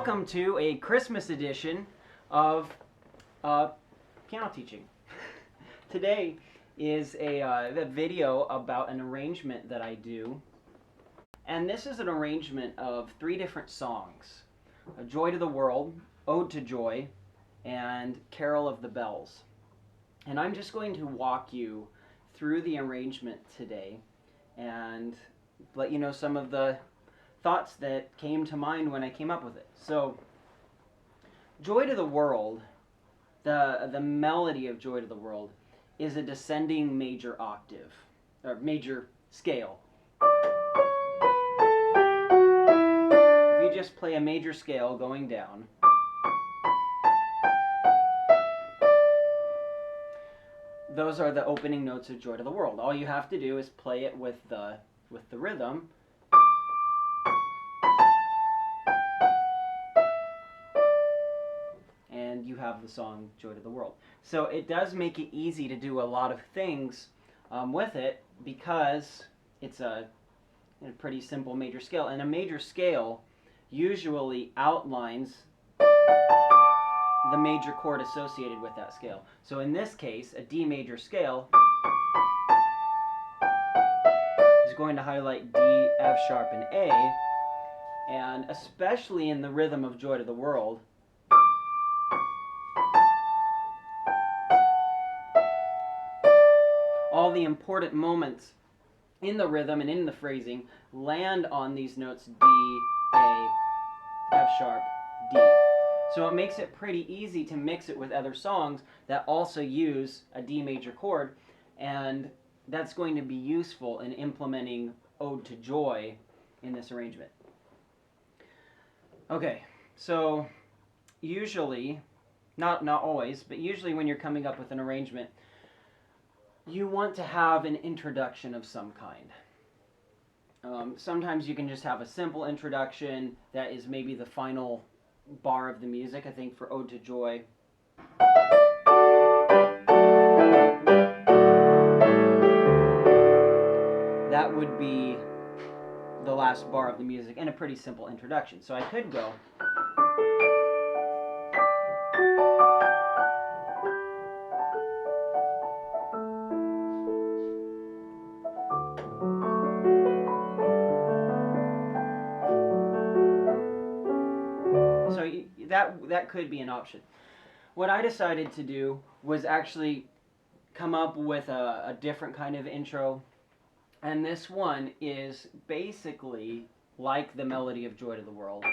welcome to a Christmas edition of piano teaching. Today is a video about an arrangement that I do, and this is an arrangement of 3 different songs: Joy to the World, Ode to Joy, and Carol of the Bells. And I'm just going to walk you through the arrangement today and let you know some of the thoughts that came to mind when I came up with it. So, Joy to the World, the melody of Joy to the World, is a descending major octave, or major scale. If you just play a major scale going down, those are the opening notes of Joy to the World. All you have to do is play it with the rhythm. And you have the song Joy to the World. So it does make it easy to do a lot of things with it, because it's a pretty simple major scale. And a major scale usually outlines the major chord associated with that scale. So in this case, a D major scale is going to highlight D, F sharp, and A. And especially in the rhythm of Joy to the World, all the important moments in the rhythm and in the phrasing land on these notes D, A, F sharp, D. So it makes it pretty easy to mix it with other songs that also use a D major chord, and that's going to be useful in implementing Ode to Joy in this arrangement. Okay, so usually, not always, but usually when you're coming up with an arrangement, you want to have an introduction of some kind. Sometimes you can just have a simple introduction that is maybe the final bar of the music. I think for Ode to Joy, that would be the last bar of the music and a pretty simple introduction. So I could go. So that could be an option. What I decided to do was actually come up with a different kind of intro, and this one is basically like the melody of Joy to the World,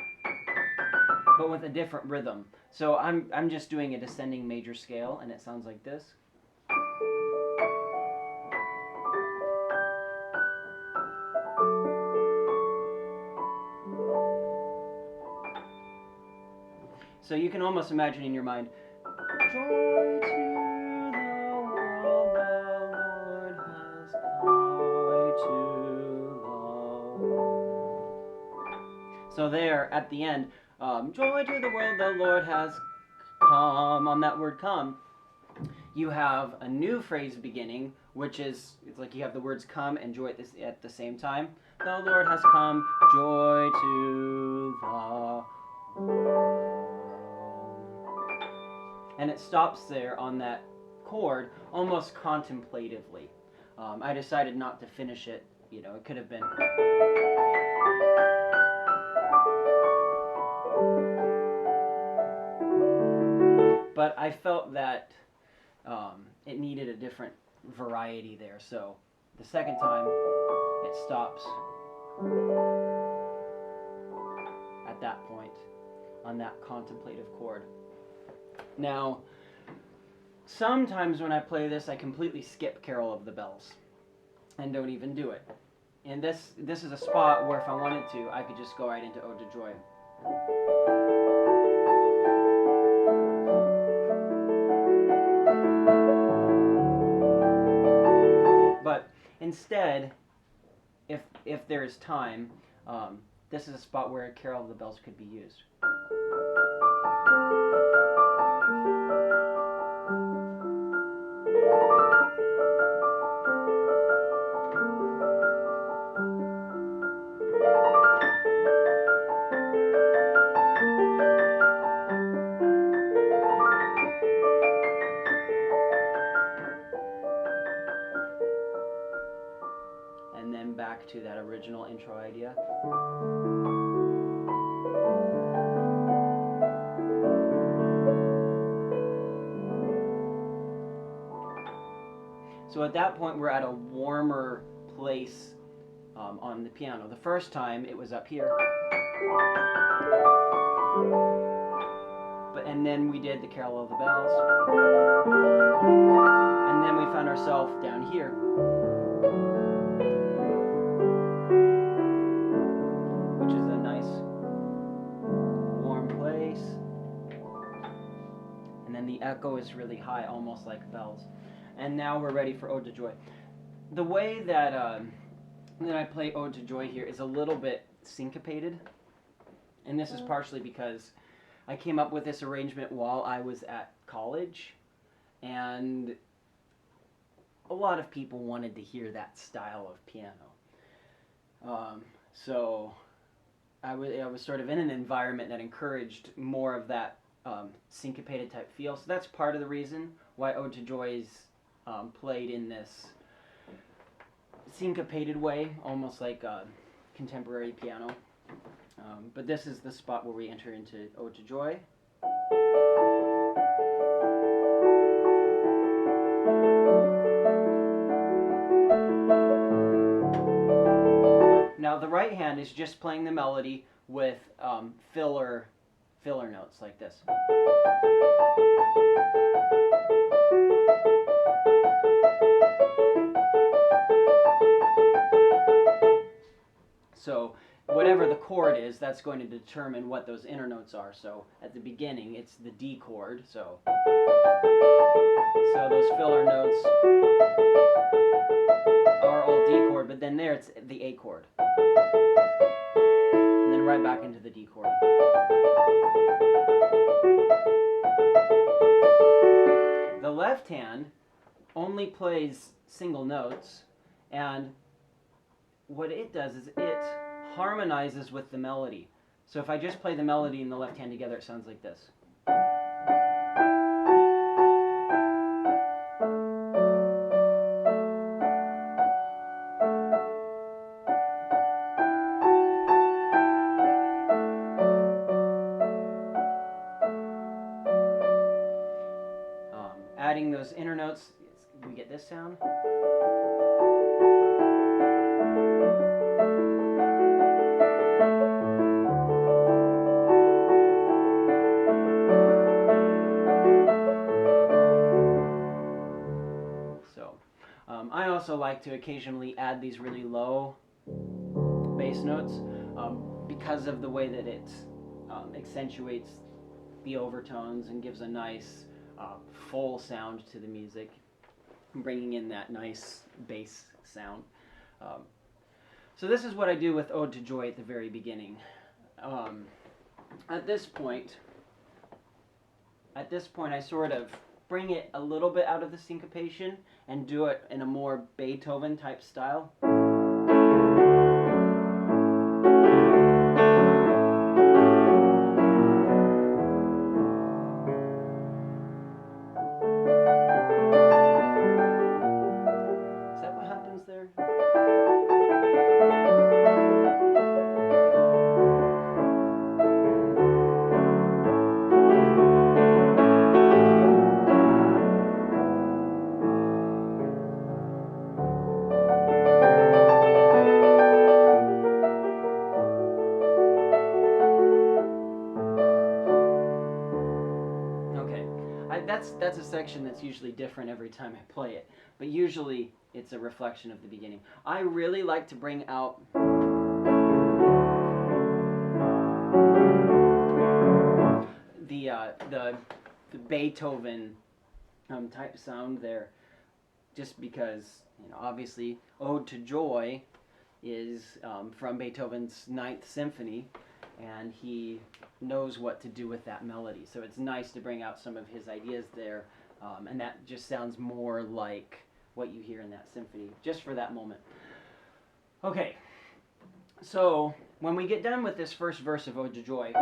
but with a different rhythm. So I'm just doing a descending major scale, and it sounds like this. So you can almost imagine in your mind, joy to the world, the Lord has joy to the world. So there, at the end, joy to the world, the Lord has come. On that word come, you have a new phrase beginning, which is, it's like you have the words come and joy at the same time. The Lord has come, joy to the world. And it stops there on that chord almost contemplatively. I decided not to finish it. It could have been. But I felt that it needed a different variety there. So the second time it stops at that point on that contemplative chord. Now, sometimes when I play this, I completely skip Carol of the Bells and don't even do it. And this is a spot where if I wanted to, I could just go right into Ode to Joy. But instead, if there's time, this is a spot where Carol of the Bells could be used. and then back to that original intro idea. So at that point, we're at a warmer place on the piano. The first time, it was up here. And then we did the Carol of the Bells. And then we found ourselves down here. Which is a nice, warm place. And then the echo is really high, almost like bells. And now we're ready for Ode to Joy. The way that I play Ode to Joy here is a little bit syncopated. And this is partially because I came up with this arrangement while I was at college. And a lot of people wanted to hear that style of piano. So I was sort of in an environment that encouraged more of that syncopated type feel. So that's part of the reason why Ode to Joy is played in this syncopated way, almost like contemporary piano. But this is the spot where we enter into Ode to Joy. Now the right hand is just playing the melody with filler notes like this. So whatever the chord is, that's going to determine what those inner notes are. So at the beginning, it's the D chord. So those filler notes are all D chord, but then there it's the A chord. And then right back into the D chord. The left hand only plays single notes, and what it does is it harmonizes with the melody. So if I just play the melody and the left hand together, it sounds like this. Adding those inner notes, we get this sound. I also like to occasionally add these really low bass notes because of the way that it accentuates the overtones and gives a nice full sound to the music, bringing in that nice bass sound. So this is what I do with Ode to Joy at the very beginning. At this point, I sort of bring it a little bit out of the syncopation and do it in a more Beethoven type style. Is that what happens there? That's a section that's usually different every time I play it, but usually it's a reflection of the beginning. I really like to bring out the Beethoven type sound there, just because, you know, obviously Ode to Joy is from Beethoven's Ninth Symphony, and he knows what to do with that melody. So it's nice to bring out some of his ideas there, and that just sounds more like what you hear in that symphony, just for that moment. Okay, so when we get done with this first verse of Ode to Joy,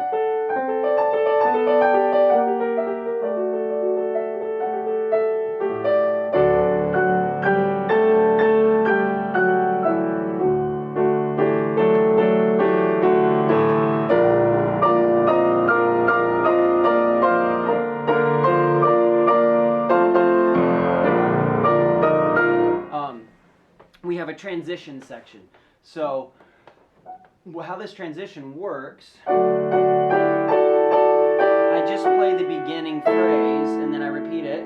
transition section. So how this transition works, I just play the beginning phrase and then I repeat it.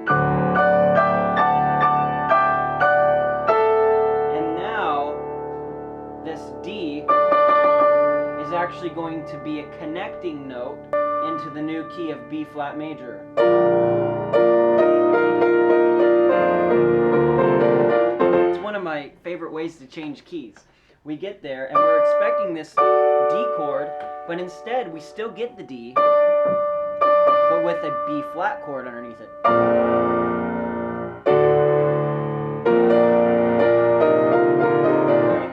And now this D is actually going to be a connecting note into the new key of B flat major. It's one of my favorite ways to change keys. We get there and we're expecting this D chord, but instead we still get the D, but with a B flat chord underneath it.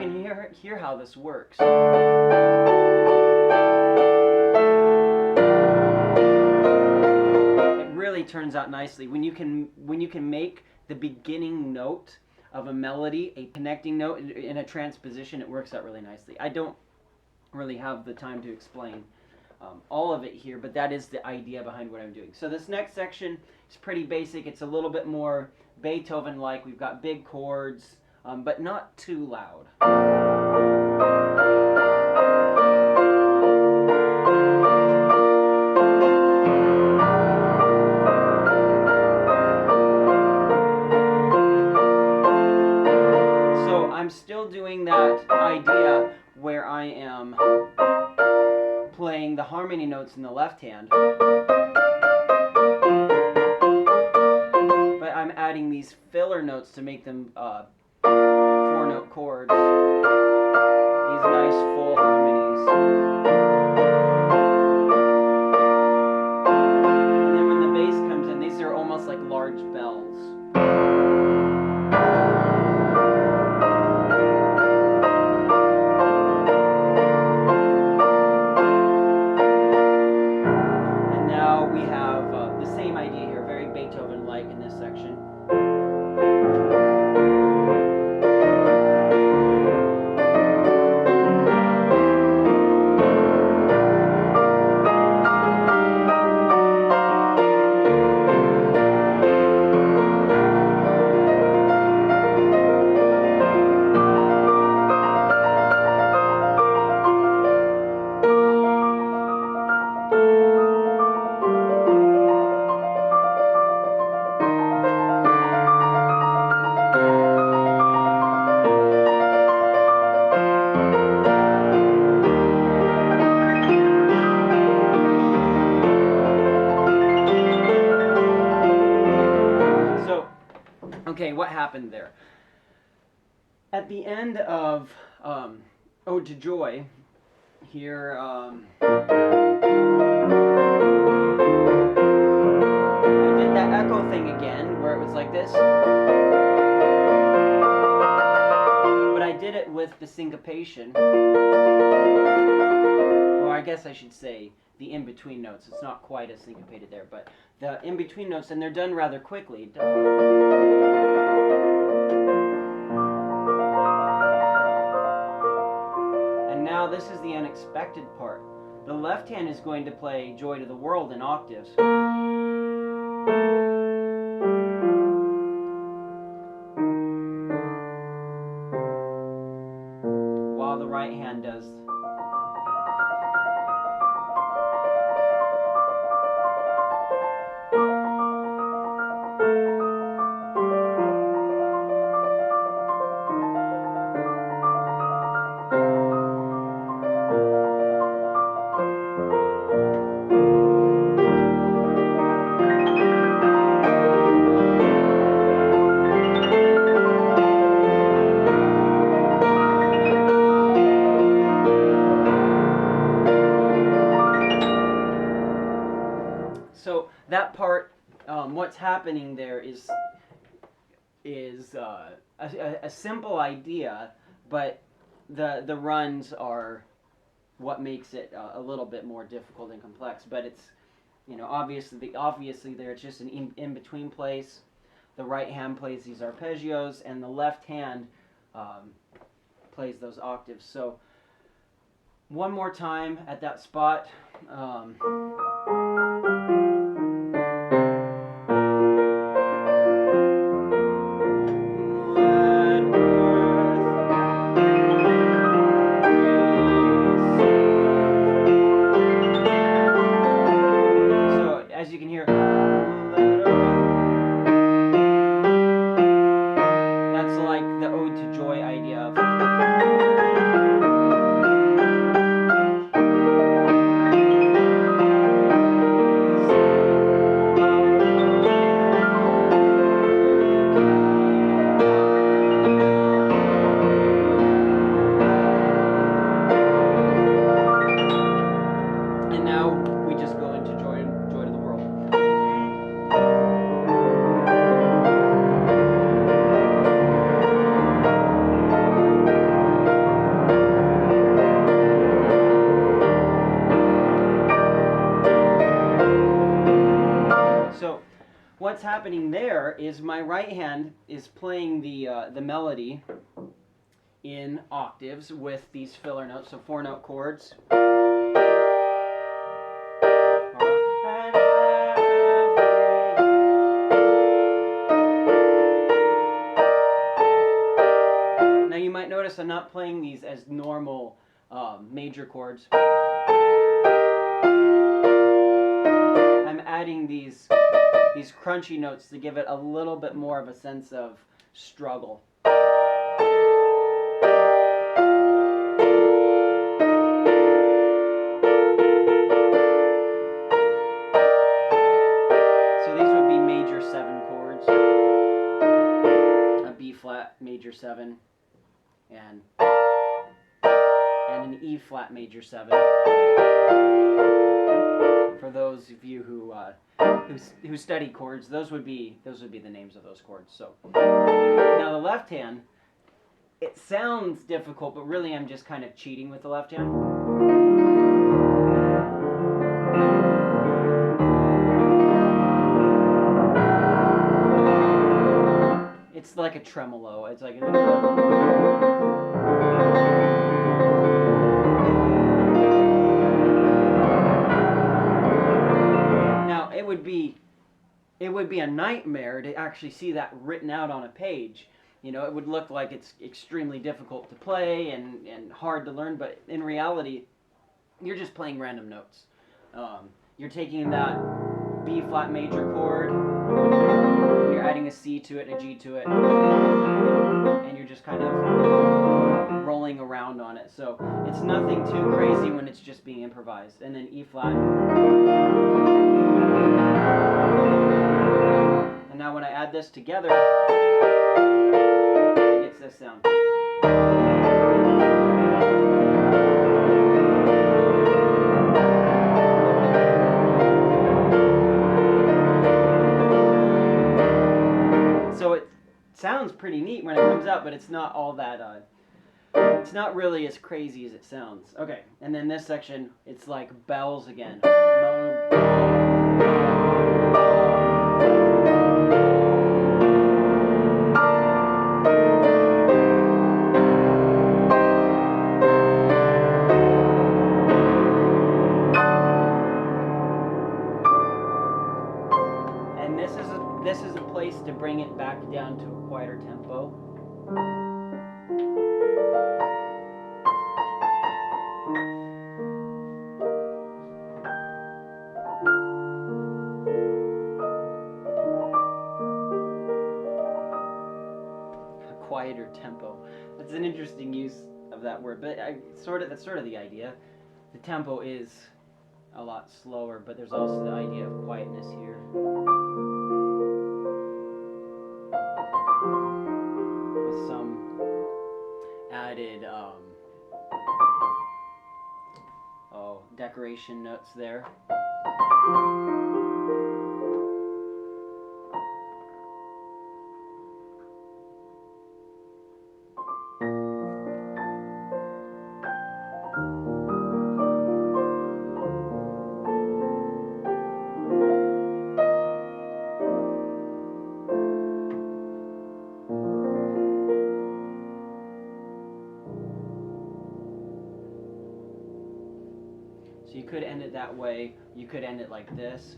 You can hear how this works. Turns out nicely when you can make the beginning note of a melody a connecting note in a transposition. It works out really nicely. I don't really have the time to explain all of it here, but that is the idea behind what I'm doing. So this next section is pretty basic. It's a little bit more Beethoven-like. We've got big chords, but not too loud. I'm still doing that idea where I am playing the harmony notes in the left hand, but I'm adding these filler notes to make them 4-note chords, these nice full harmonies. And then when the bass comes in, these are almost like large bells. Beethoven-like in this section. Okay, what happened there? At the end of Ode to Joy, here, I did that echo thing again, where it was like this. But I did it with the syncopation. Or I guess I should say the in-between notes. It's not quite as syncopated there, but the in-between notes, and they're done rather quickly. And now this is the unexpected part. The left hand is going to play Joy to the World in octaves. While the right hand does. So that part, what's happening there is a simple idea, but the runs are what makes it a little bit more difficult and complex. But it's, you know, obviously there it's just an in-between place. The right hand plays these arpeggios, and the left hand plays those octaves. So one more time at that spot. Let earth what's happening there is my right hand is playing the melody in octaves with these filler notes, so 4-note chords. Now you might notice I'm not playing these as normal major chords. I'm adding these crunchy notes to give it a little bit more of a sense of struggle. So these would be major 7 chords. A B flat major 7 and an E flat major 7. For those of you who study chords, those would be the names of those chords. So now the left hand, it sounds difficult, but really I'm just kind of cheating with the left hand. It's like a tremolo. It's like it would be a nightmare to actually see that written out on a page. You know, it would look like it's extremely difficult to play and hard to learn, but in reality, you're just playing random notes. You're taking that B flat major chord, you're adding a C to it and a G to it, and you're just kind of rolling around on it. So it's nothing too crazy when it's just being improvised. And then E flat. And now when I add this together, it gets this sound. So it sounds pretty neat when it comes out, but it's not all that, it's not really as crazy as it sounds. Okay, and then this section, it's like bells again. And this is a place to bring it back down to a quieter tempo. Quieter tempo. That's an interesting use of that word, but that's sort of the idea. The tempo is a lot slower, but there's also the idea of quietness here. With some added decoration notes there. So you could end it that way. You could end it like this.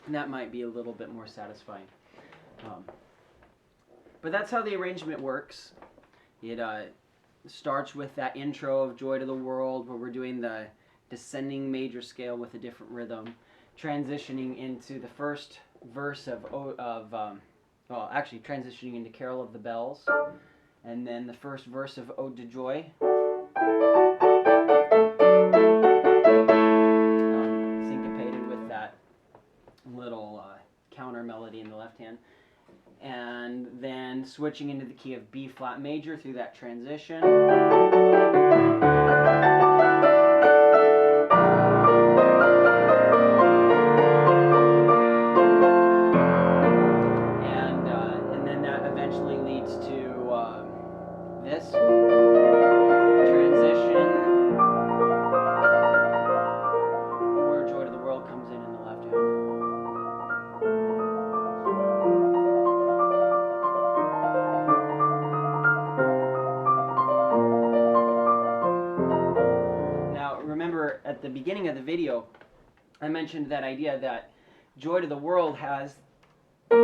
And that might be a little bit more satisfying. But that's how the arrangement works. It starts with that intro of Joy to the World, where we're doing the descending major scale with a different rhythm, transitioning into the first verse transitioning into Carol of the Bells, and then the first verse of Ode to Joy. Syncopated with that little counter melody in the left hand. And then switching into the key of B flat major through that transition. beginning of the video, I mentioned that idea that Joy to the World has, it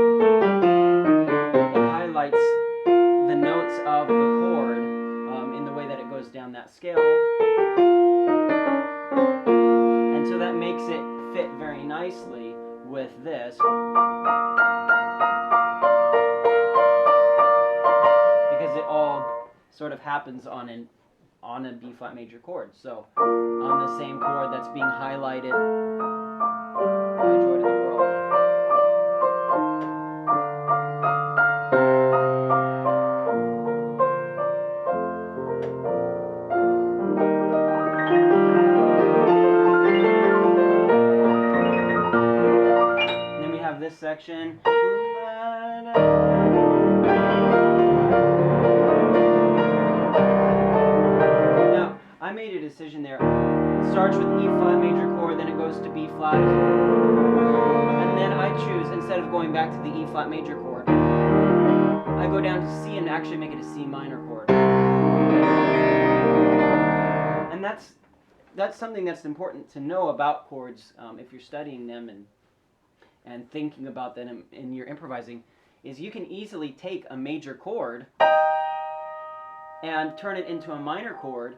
highlights the notes of the chord in the way that it goes down that scale. And so that makes it fit very nicely with this. Because it all sort of happens on a B flat major chord. So on the same chord that's being highlighted by Joy to the World. And then we have this section. I made a decision there. It starts with E flat major chord, then it goes to B flat. And then I choose, instead of going back to the E flat major chord, I go down to C and actually make it a C minor chord. And that's something that's important to know about chords if you're studying them and thinking about them in your improvising, is you can easily take a major chord and turn it into a minor chord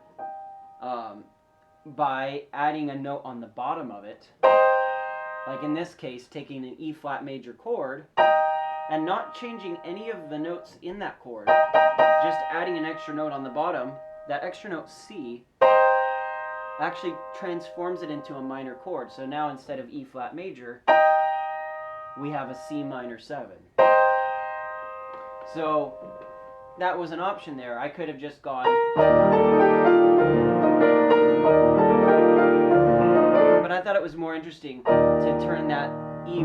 by adding a note on the bottom of it. Like in this case, taking an E flat major chord and not changing any of the notes in that chord, just adding an extra note on the bottom. That extra note C actually transforms it into a minor chord. So now instead of E flat major, we have a C minor 7. So that was an option there. I could have just gone, but I thought it was more interesting to turn that E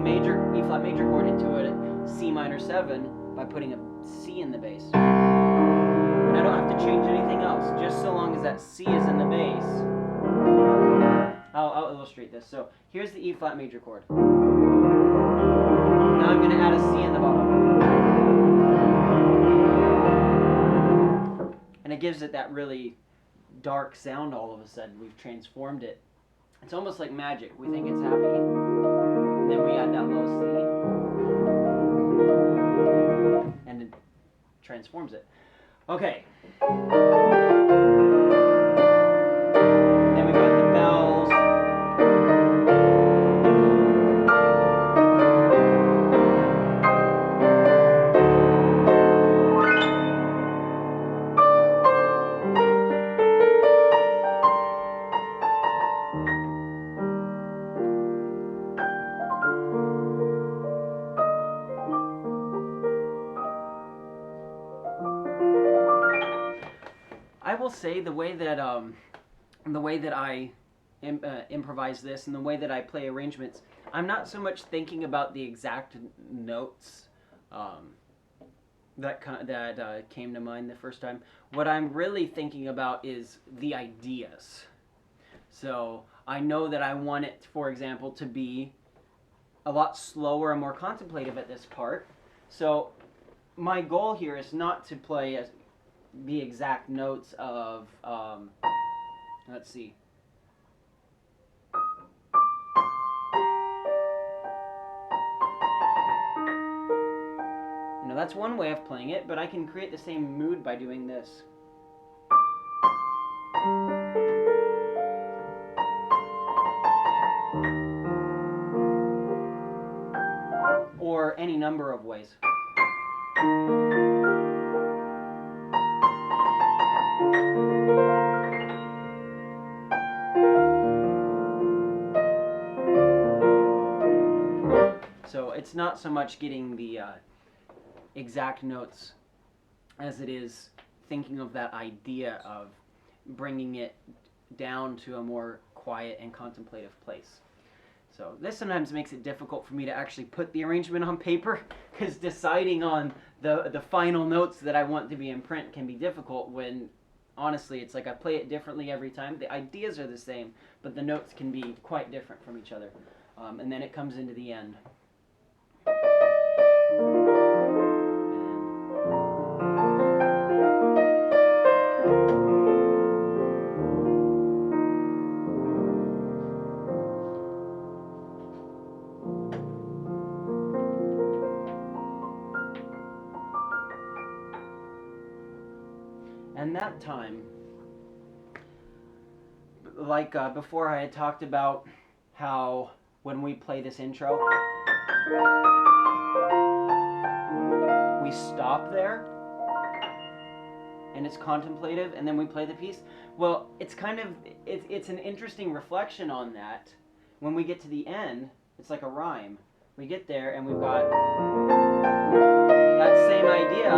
flat major chord into a C minor 7 by putting a C in the bass. And I don't have to change anything else, just so long as that C is in the bass. I'll illustrate this. So here's the E flat major chord. Now I'm going to add a C in the bottom. And it gives it that really dark sound all of a sudden. We've transformed it. It's almost like magic. We think it's happy, and then we add that low C, and it transforms it. Okay. Then we got the bells. I will say the way that I improvise this and the way that I play arrangements, I'm not so much thinking about the exact notes that came to mind the first time. What I'm really thinking about is the ideas. So I know that I want it, for example, to be a lot slower and more contemplative at this part. So my goal here is not to play the exact notes of, let's see. You know, that's one way of playing it, but I can create the same mood by doing this. Or any number of ways. So it's not so much getting the exact notes as it is thinking of that idea of bringing it down to a more quiet and contemplative place. So this sometimes makes it difficult for me to actually put the arrangement on paper, because deciding on the final notes that I want to be in print can be difficult when, honestly, it's like I play it differently every time. The ideas are the same, but the notes can be quite different from each other. And then it comes into the end. And that time, like before I had talked about how when we play this intro, we stop there and it's contemplative, and then we play the piece. Well, it's kind of, it's an interesting reflection on that. When we get to the end, it's like a rhyme. We get there and we've got that same idea,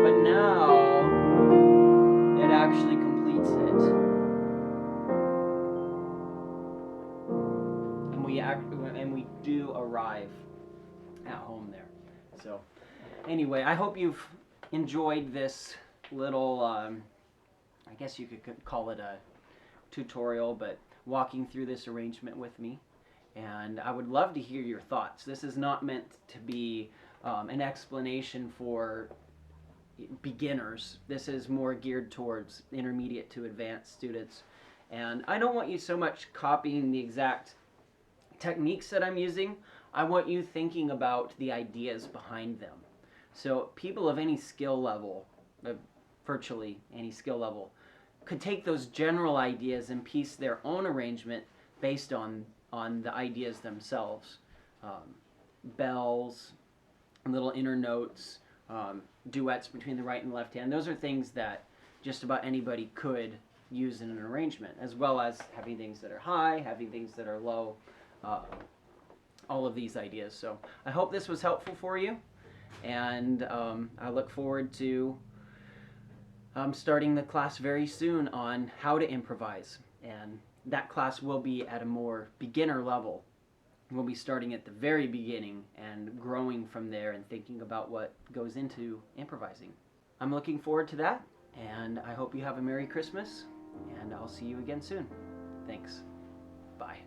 but now it actually completes it. And we do arrive at home there. So anyway, I hope you've enjoyed this little, I guess you could call it a tutorial, but walking through this arrangement with me. And I would love to hear your thoughts. This is not meant to be an explanation for beginners. This is more geared towards intermediate to advanced students. And I don't want you so much copying the exact techniques that I'm using. I want you thinking about the ideas behind them. So people of any skill level, virtually any skill level, could take those general ideas and piece their own arrangement based on the ideas themselves. Bells, little inner notes, duets between the right and left hand. Those are things that just about anybody could use in an arrangement, as well as having things that are high, having things that are low, all of these ideas. So I hope this was helpful for you, and I look forward to starting the class very soon on how to improvise, and that class will be at a more beginner level. We'll be starting at the very beginning and growing from there and thinking about what goes into improvising. I'm looking forward to that, and I hope you have a Merry Christmas, and I'll see you again soon. Thanks. Bye.